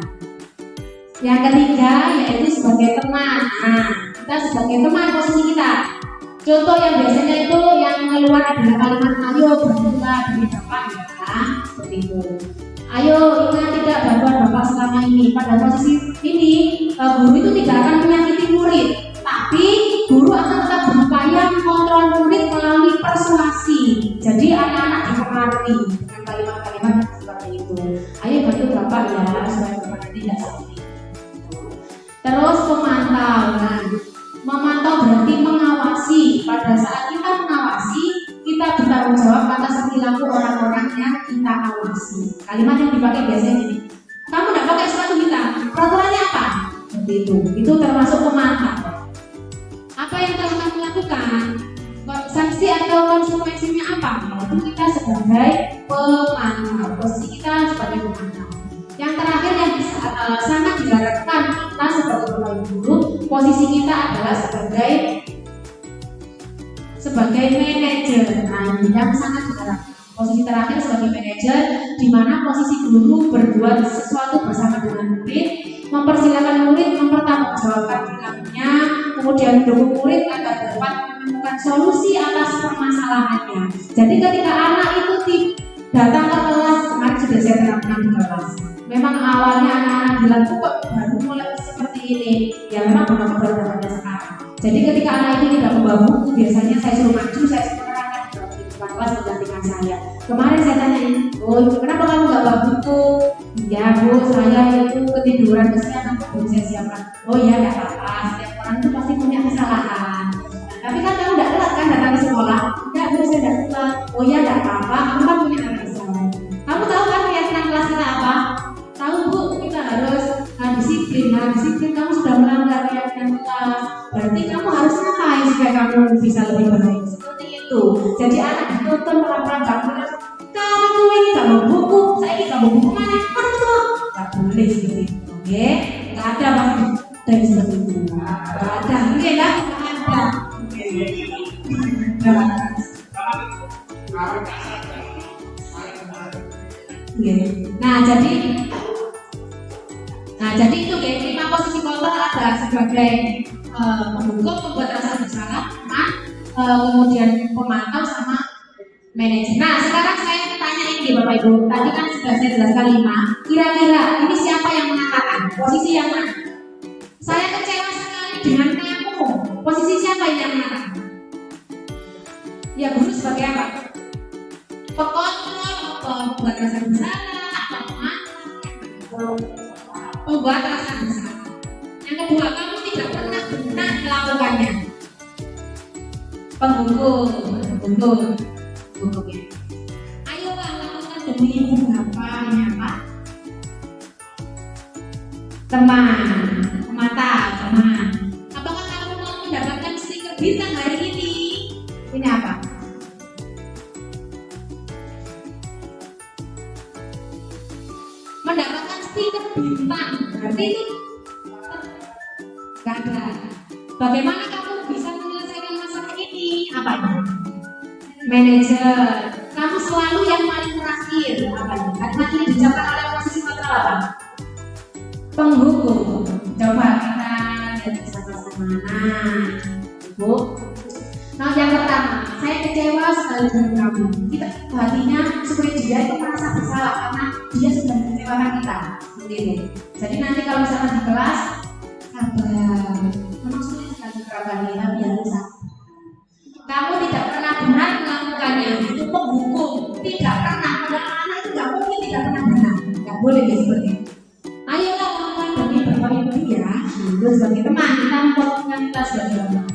Speaker 2: Yang ketiga yaitu sebagai teman. Nah, kita sebagai teman posisi kita. Contoh yang biasanya itu yang keluar adalah kalimat ayo berdoa dari bapak ya, seperti itu. Ayo ingat tidak bantuan bapak selama ini. Pada posisi ini guru itu tidak akan menyakiti murid, tapi guru akan tetap berupaya mengontrol murid melalui persuasi. Jadi anak-anak dipengaruhi dengan kalimat-kalimat seperti itu. Ayo bantu bapak ya supaya bapak nanti tidak sakit. Terus pemantau. Nah, memantau berarti mengawasi. Pada saat kita mengawasi, kita bertanggung jawab atas perilaku orang-orang yang kita awasi. Kalimat yang dipakai biasanya gini, kamu tidak pakai sepatu hitam, peraturannya apa? Seperti itu termasuk pemantau. Apa yang yang telah kamu lakukan, sanksi atau konsekuensinya apa? Yaitu kita sebagai pemantau, posisi kita sebagai pemantau. Yang terakhir yang sangat diharapkan kita sebagai pegawai guru, posisi kita adalah sebagai manajer. Nah, yang sangat diharapkan. Posisi terakhir sebagai manajer, di mana posisi guru berbuat sesuatu bersama dengan murid, mempersilahkan murid mempertanggungjawabkan perilakunya, kemudian mendukung murid agar dapat menemukan solusi atas permasalahannya. Jadi ketika anak itu datang ke kelas, kemarin sudah saya terapkan di kelas. Memang awalnya anak-anak bilang kok baru mulai seperti ini, ya memang benar-benar pada sekarang. Jadi ketika anak itu tidak membawa buku, biasanya saya suruh maju, saya suruh terangkan di depan kelas menggantikan saya. Kemarin saya tanyain, oh kenapa kamu nggak bawa buku? Ya bu, saya itu ketiduran, kesian aku belum saya siapkan. Oh iya, nggak apa-apa, setiap orang itu pasti punya kesalahan. Tapi kan kamu nggak telat kan datang ke sekolah? Enggak bu, saya nggak telat. Oh iya, nggak apa-apa, kamu kan punya anak kesalahan. Kamu tahu kan keyakinan kelas kita apa? Tahu bu, kita harus disiplin. Nah disiplin kamu sudah melanggar keyakinan kelas. Berarti kamu harus ngapain supaya kamu bisa lebih baik? Seperti itu. Jadi anak dituntun pelan-pelan, gak boleh kamu ini gak mau buku, saya ini gak mau buku mana? Gak boleh seperti itu, oke? Gak ada pasti dari seperti itu. Gak ada, oke lah, gak ada. Nah jadi itu ya, 5 posisi kontrol ada sebagai pembuka, pembuat rasa bersalah, kemudian pemantau sama manajer. Nah sekarang saya tanya ini Bapak Ibu, tadi kan sudah saya jelaskan 5. Kira-kira ini siapa yang mengatakan? Posisi yang mana? Saya kecewa sekali dengan kamu. Posisi siapa yang mengatakan? Ya guru sebagai apa? Pekontrol, pembuat rasa bersalah, atau pembuat rasa bersalah. Yang kedua, kamu tidak pernah benar melakukannya. Penghukum ya. Ayolah lakukan demi ibu bapak. Ini apa? Teman. Apakah kamu mau mendapatkan stiker bintang hari ini? Ini apa? Mendapatkan stiker bintang. Berarti itu gak ada. Bagaimana kamu bisa menyelesaikan masalah ini? Apa ini? Manajer. Kamu selalu yang paling terakhir. Apa ini? Karena ini dijabarkan oleh posisi kontrol apa? Penghukum. Coba kita lihat sama-sama. Bu. Nah yang pertama, saya kecewa sekali dengan kamu. Kita hatinya supaya dia itu merasa bersalah karena dia sudah mengecewakan kita. Seperti itu. Jadi nanti kalau misalnya di kelas, sabar. Memang sulit sekali terapkan kita biar bisa. Kamu tidak pernah benar melakukannya. Itu penghukum. Tidak pernah. Anak itu nggak mungkin tidak pernah benar. Nggak boleh seperti itu. Ayolah lakukan demi bapak ibu ya. Itu sebagai teman kita membuatkan kita sebagai teman.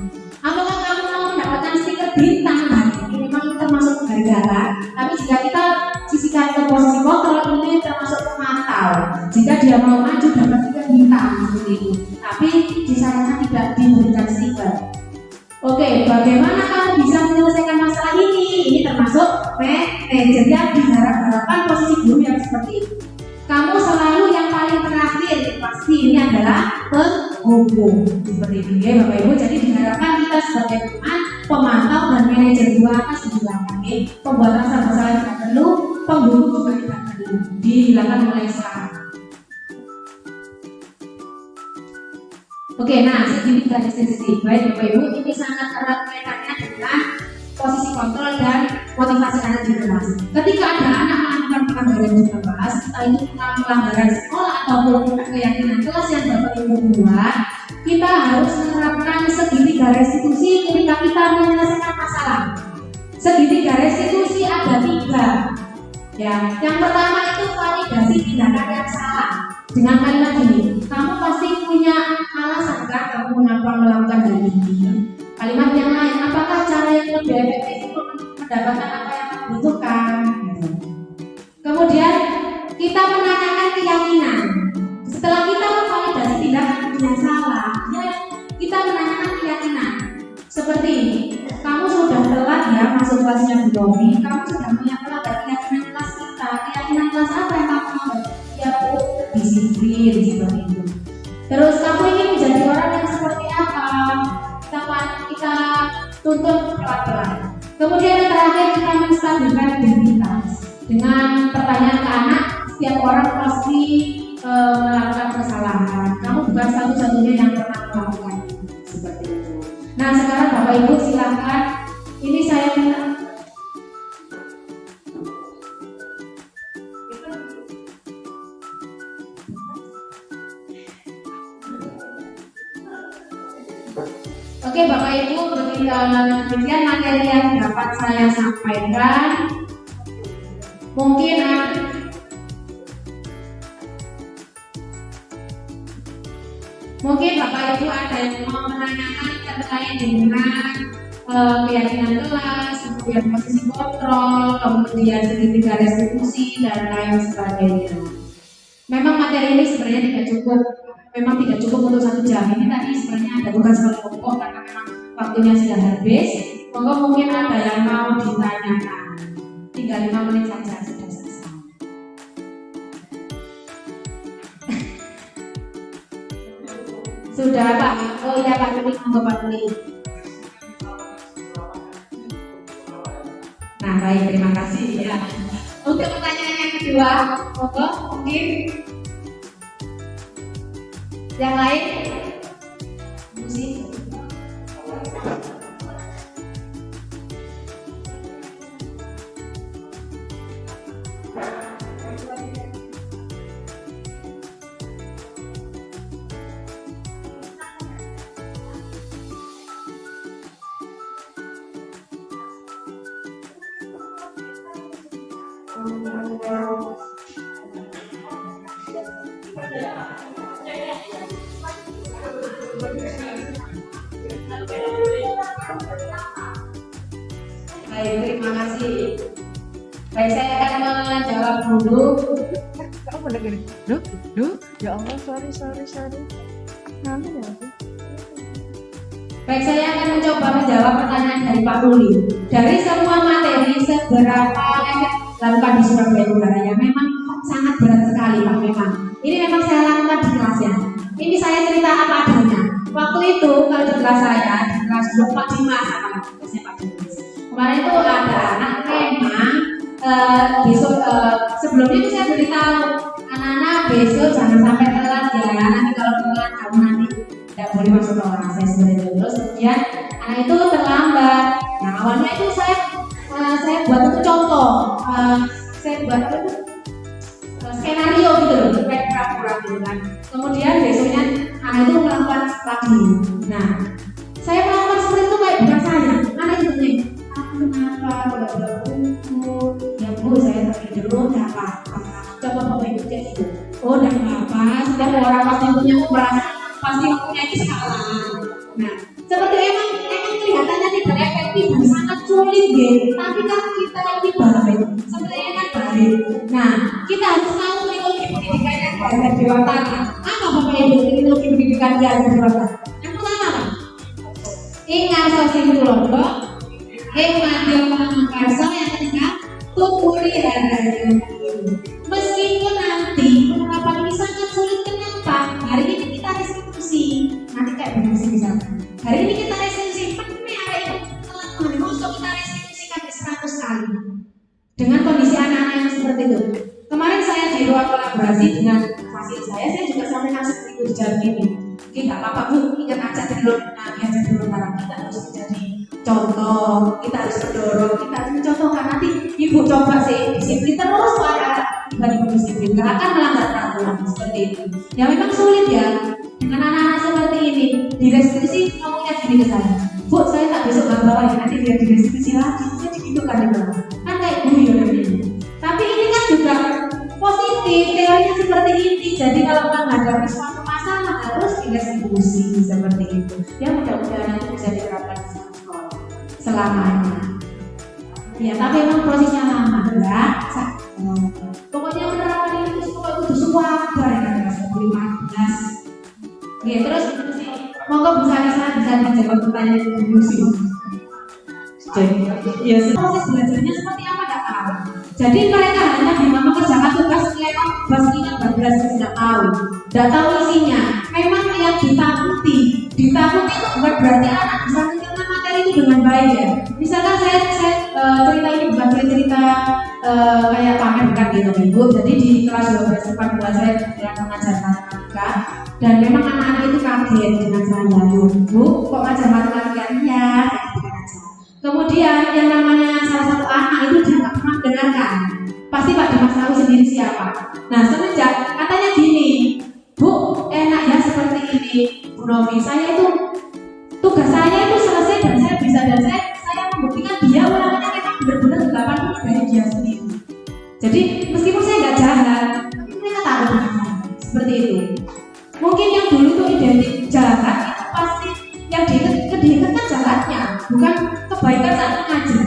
Speaker 2: Apakah kamu mau mendapatkan stiker bintang hari ini? Memang termasuk penghargaan. Tapi jika kita sisihkan ke posisi kontrol ini termasuk pemantau. Jika dia mau maju dapat stiker bintang seperti itu. Tapi disarankan tidak diberikan stiker. Oke, bagaimana kamu bisa menyelesaikan masalah ini? Ini termasuk manajer yang diharapkan posisi guru yang seperti itu. Kamu selalu yang paling terakhir, pasti ini adalah penghukum seperti itu ya Bapak Ibu. Jadi diharapkan kita sebagai teman, pemantau dan manajer dua atas dihilangkan. Pembuat rasa bersalah tidak perlu, penghukum juga tidak perlu, dihilangkan mulai sekarang. Oke, nah segini dari sisi baik Bapak Ibu, ini sangat erat kaitannya dengan posisi kontrol dan motivasi anak di kelas. Ketika ada anak melakukan pelanggaran di kelas, entah itu pelanggaran sekolah ataupun keyakinan kelas yang Bapak Ibu buat, kita harus menerapkan segitiga restitusi ketika kita menyelesaikan masalah. Segitiga restitusi ada 3. Ya, yang pertama itu validasi tindakan yang salah. Dengan kalimat ini, kamu pasti punya alasan kan kamu mengapa melakukan hal ini. Kalimat yang lain, apakah cara yang lebih efektif untuk mendapatkan apa yang kamu butuhkan? Kemudian kita menanyakan keyakinan. Setelah kita memvalidasi tindakan yang salah, ya, kita menanyakan keyakinan. kelasnya Bu Domi, kamu sudah punya keyakinan kelas kita. Keyakinan kelas apa yang kamu mau? Ya Bu, disiplin seperti itu. Terus kamu ingin menjadi orang yang seperti apa? Kita tuntut pelan-pelan. Kemudian yang terakhir kita menstabilkan diri kita dengan pertanyaan ke anak. Setiap orang pasti melakukan kesalahan. Kamu bukan satu-satunya yang pernah melakukan seperti itu. Nah sekarang Bapak Ibu silakan. Ini saya minta. Oke Bapak Ibu, demikian materi yang dapat saya sampaikan. Mungkin Bapak Ibu ada yang mau menanyakan terkait dengan keyakinan kelas, kemudian posisi kontrol, kemudian segitiga restitusi dan lain sebagainya. Memang materi ini sebenarnya tidak cukup untuk 1 jam. Ini tadi sebenarnya ada tugas kelompok karena memang waktunya sudah habis. Mungkin ada yang mau ditanyakan. Tinggal 5 menit saja sudah selesai. Sudah Pak? Oh iya Pak Tuli, monggo Pak Tuli. Nah baik, terima kasih ya. Untuk pertanyaan yang kedua, monggo mungkin yang lain. Musik. Baik, terima kasih. Baik, saya akan menjawab dulu.
Speaker 7: Kamu udah gini? Duh, ya Allah, sorry. Nanti ya.
Speaker 2: Baik, saya akan mencoba menjawab pertanyaan dari Pak Tuli. Dari semua materi, seberapa efek lakukan di Surabaya Utara? Ya memang sangat berat sekali Pak, memang. Ini memang saya lakukan di kelas ya. Ini saya cerita apa adanya. Waktu itu kalau di kelas saya, di kelas 45 sama kelasnya Pak Tuli. Kemarin itu ada anak memang besok sebelumnya itu saya beritahu anak-anak besok jangan sampai telat ya. Nanti kalau telat kamu nanti tidak boleh masuk ke orang saya seperti itu. Terus kemudian anak itu terlambat. Nah awalnya itu saya buat itu contoh, saya buat itu skenario gitu loh, kayak pura-pura gitu kan. Kemudian besoknya anak itu melakukan lagi. Nah saya melakukan seperti itu kayak bukan saya, anak itu nih. Kenapa udah kumpul? Ya Bu, saya tertidur, nggak apa-apa. Coba Bapak Ibu cek itu. Oh, nggak apa-apa. Setiap orang pasti punya ukuran, pasti mempunyai kesalahan. Nah, seperti emang kelihatannya tidak efektif dan sangat sulit deh. Tapi kan kita ini baik, sebenarnya kan baik. Nah, kita harus tahu teknologi pendidikan yang ada di Watara. Apa Bapak Ibu teknologi pendidikan yang ada di Watara? Yang pertama, ingat sosial kelompok. Madya Karso yang ketiga Tukuri Hardayo. Meskipun nanti penerapan ini sangat sulit, kenapa? Hari ini kita restitusi, nanti kayak begini misalkan. Hari ini kita restitusi, hari ini telat kita restitusikan 100 kali. Dengan kondisi anak-anak yang seperti itu. Kemarin saya di ruang kolaborasi dengan fasil saya juga sampaikan seperti itu di jam ini. Oke, nggak apa-apa Bu, ingat aja dulu, diajak dulu barang kita harus menjadi contoh, kita harus mendorong, kita harus mencontohkan. Nanti Ibu coba sih disiplin terus para ibu disiplin, nggak akan melanggar peraturan seperti itu. Ya memang sulit ya dengan anak-anak seperti ini. Di restitusi ngomongnya gini ke saya, Bu saya tak besok nggak bawa ya, nanti dia di restitusi lagi. Jadi gitu kan di bawah, kan kayak guyon ini. Tapi ini kan juga positif, teorinya seperti ini. Jadi kalau menghadapi suatu masalah harus di restitusi seperti itu. Ya mudah-mudahan nanti bisa diterapkan selamanya. Ya, tapi memang prosesnya lama, enggak? Pokoknya penerapan itu itu suwabar ya, 15. Oke, terus monggo Bu Salisa bisa menjawab pertanyaan Bu Lucy.
Speaker 1: Jadi ya
Speaker 2: proses belajarnya seperti apa nggak tahu. Jadi mereka hanya mengerjakan tugas lewat baskingan bablas tidak tahu, tidak tahu isinya. Memang yang ditakuti itu bukan berarti anak bisa mencerna materi itu dengan baik ya. Misalkan saya cerita ini bukan cerita kayak pamer dekat gitu ibu. Jadi di kelas 12 saya sedang mengajar matematika dan memang anak-anak itu kaget dengan saya, bu kok ngajar matematika ya. Kemudian yang namanya salah satu anak itu dia nggak pernah dengarkan. Pasti Pak Dimas tahu sendiri siapa. Nah semenjak katanya gini, Bu enak ya seperti ini, Bu Novi. Saya itu tugas saya itu selesai dan saya bisa dan saya membuktikan dia orangnya memang benar-benar 80 dari dia sendiri. Jadi meskipun saya nggak jahat, tapi mereka tahu dengan saya. Seperti itu. Mungkin yang dulu tuh identik jahat itu pasti yang diingat kan jahatnya, bukan kebaikan saat mengajar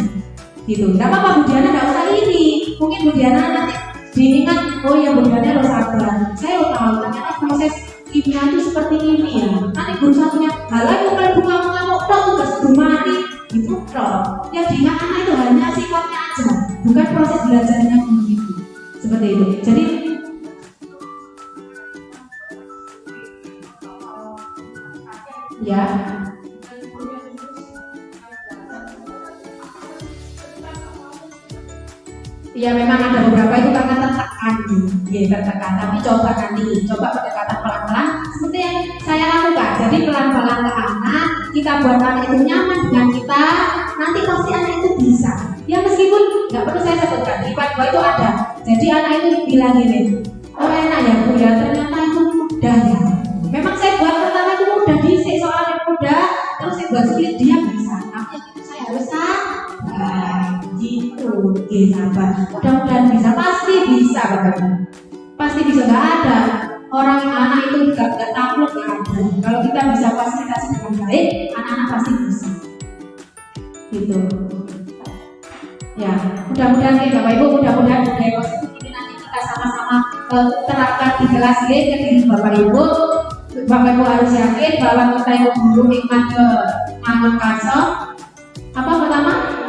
Speaker 2: gitu. Tidak apa-apa Bu Diana, tidak usah ini. Mungkin Bu Diana nanti diingat, oh ya Bu Diana harus sabar. Saya tahu ternyata proses kimia itu seperti ini ya. Nanti guru satunya, halah kalau bunga ngamuk toh tugas mati gitu toh. Yang diingat anak itu hanya sifatnya aja, bukan proses belajarnya begitu. Seperti itu. Jadi ya. Ya memang ada beberapa itu karena tertekan, ya tertekan. Tapi coba pendekatan pelan-pelan seperti yang saya lakukan. Jadi pelan-pelan ke anak, kita buat anak itu nyaman dengan kita. Nanti pasti anak itu bisa. Ya meskipun nggak perlu saya sebutkan, di part 2 itu ada. Jadi anak itu bilang gini, oh enak ya Bu ya, ternyata itu mudah ya. Memang saya buat pertama itu mudah disik soalnya mudah, terus saya buat sulit dia bisa. Tapi yang itu saya harus sabar. Gitu, sabar. Mudah-mudahan bisa, pasti bisa Bapak. Pasti bisa, nggak ada orang anak itu nggak takluk nggak ada. Kalau kita bisa fasilitasi dengan baik, anak-anak pasti bisa. Gitu. Ya, mudah-mudahan nih Bapak Ibu, mudah-mudahan budaya positif ini nanti kita sama-sama terapkan di kelas ke diri Bapak Ibu. Bapak Ibu harus yakin bahwa kita yang guru hikmat ke Mangun Kaso. Apa pertama?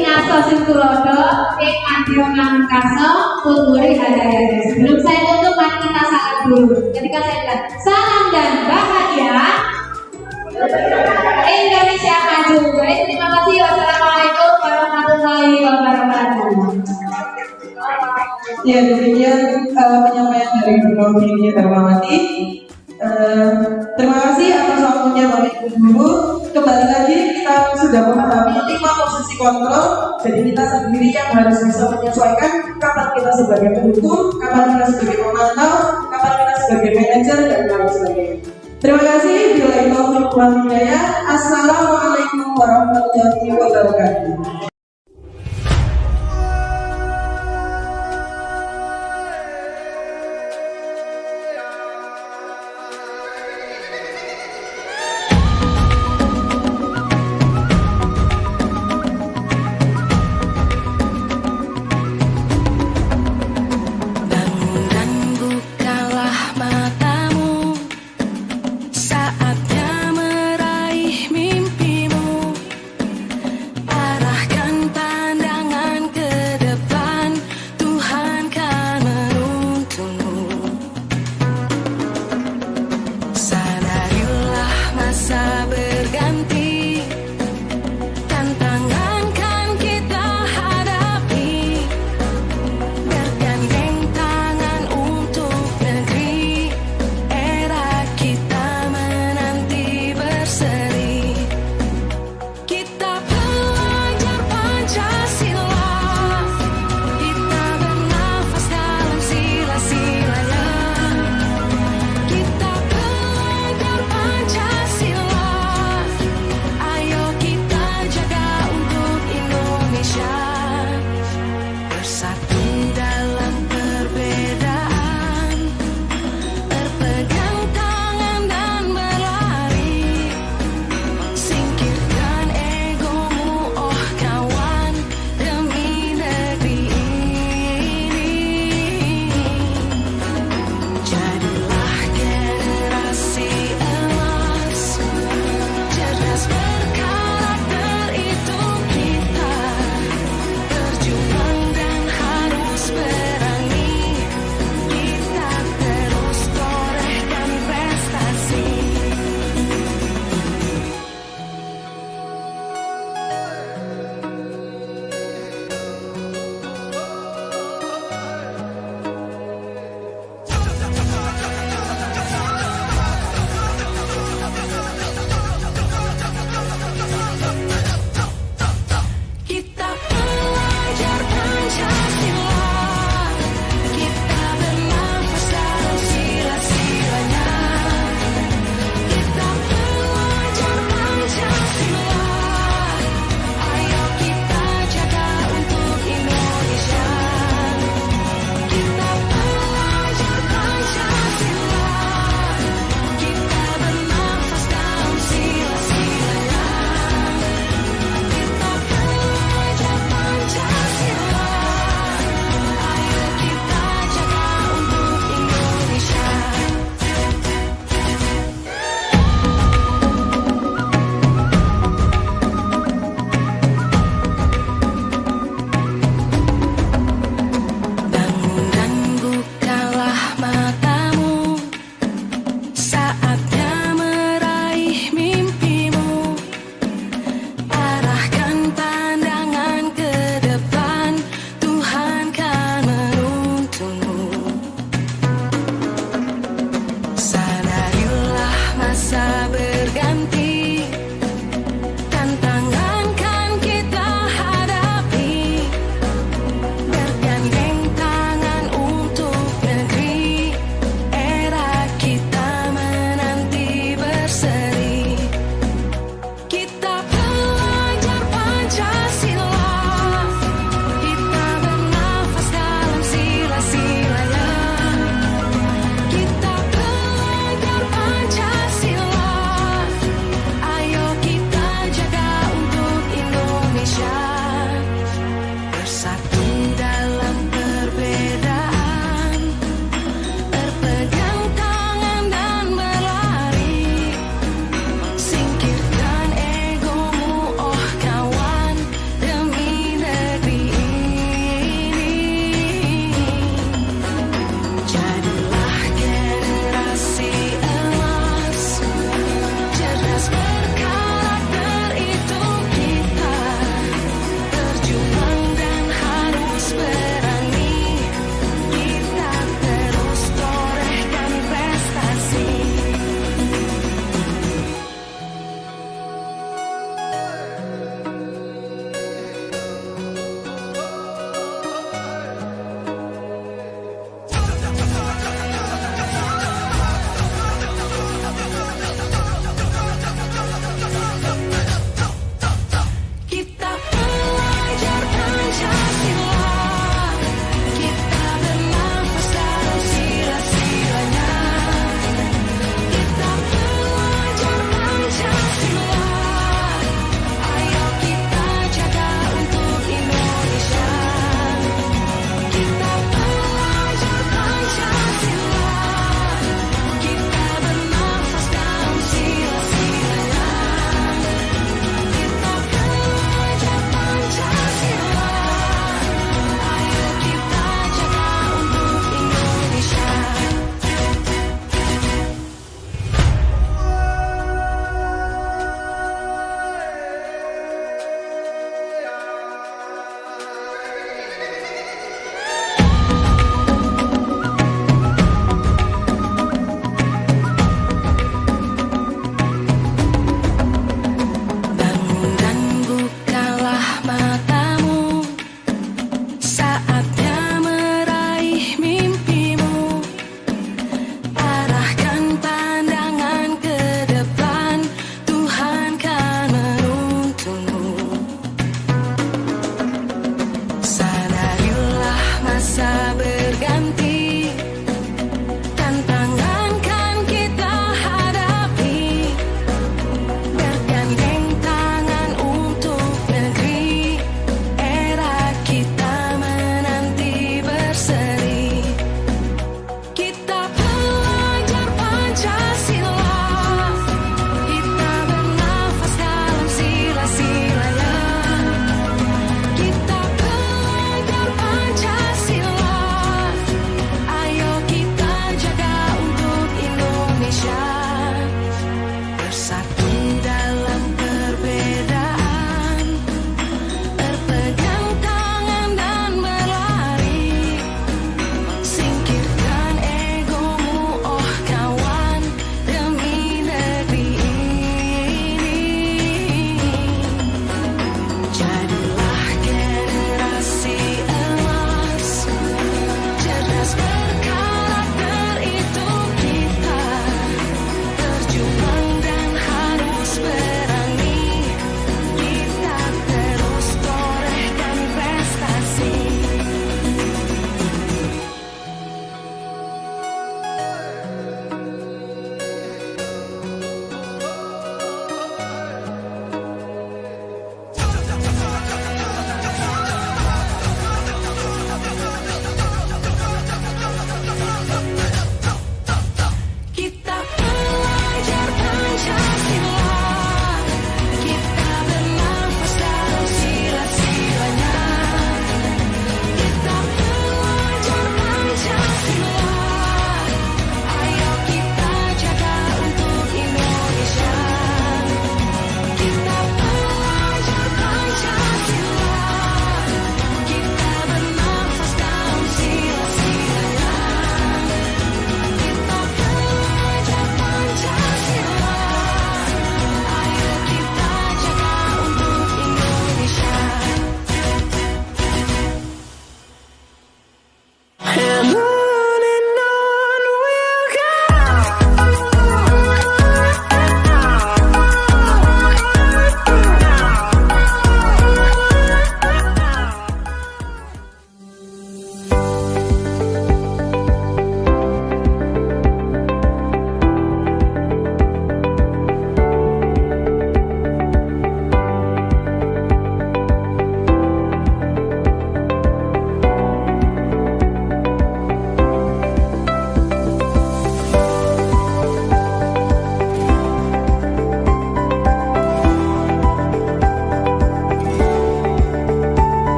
Speaker 2: Ngaso sing tulodo, adil Mangun Kaso, tuturi hadaya. Sebelum saya tutup, mari kita salam dulu. Ketika saya bilang salam dan bahagia, Indonesia maju. Baik, terima kasih. Wassalamualaikum warahmatullahi wabarakatuh.
Speaker 1: Ya demikian penyampaian dari Bu Novi Darmawati. Terima kasih atas waktunya Bapak Ibu Guru. Kembali lagi kita sudah memahami 5 posisi kontrol. Jadi kita sendiri yang harus bisa menyesuaikan kapan kita sebagai pendukung, kapan kita sebagai pemantau, kapan kita sebagai manajer dan lain sebagainya. Terima kasih. Billahi taufiq wal hidayah. Assalamualaikum warahmatullahi wabarakatuh.
Speaker 8: Saatnya meraih mimpimu, arahkan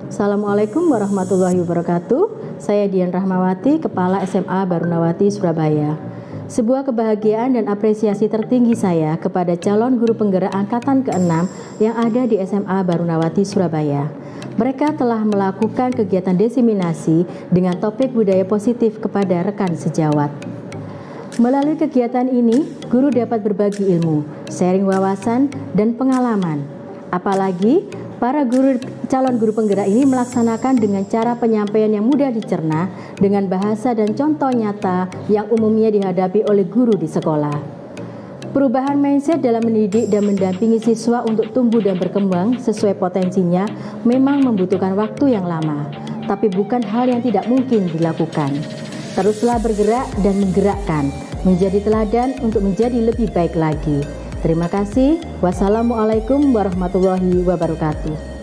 Speaker 8: Assalamualaikum warahmatullahi wabarakatuh. Saya Dian Rahmawati, Kepala SMA Barunawati Surabaya. Sebuah kebahagiaan dan apresiasi tertinggi saya kepada calon guru penggerak angkatan ke-6 yang ada di SMA Barunawati Surabaya. Mereka telah melakukan kegiatan diseminasi dengan topik budaya positif kepada rekan sejawat. Melalui kegiatan ini, guru dapat berbagi ilmu, sharing wawasan, dan pengalaman. Apalagi, para calon guru penggerak ini melaksanakan dengan cara penyampaian yang mudah dicerna dengan bahasa dan contoh nyata yang umumnya dihadapi oleh guru di sekolah. Perubahan mindset dalam mendidik dan mendampingi siswa untuk tumbuh dan berkembang sesuai potensinya memang membutuhkan waktu yang lama, tapi bukan hal yang tidak mungkin dilakukan. Teruslah bergerak dan menggerakkan, menjadi teladan untuk menjadi lebih baik lagi. Terima kasih. Wassalamualaikum warahmatullahi wabarakatuh.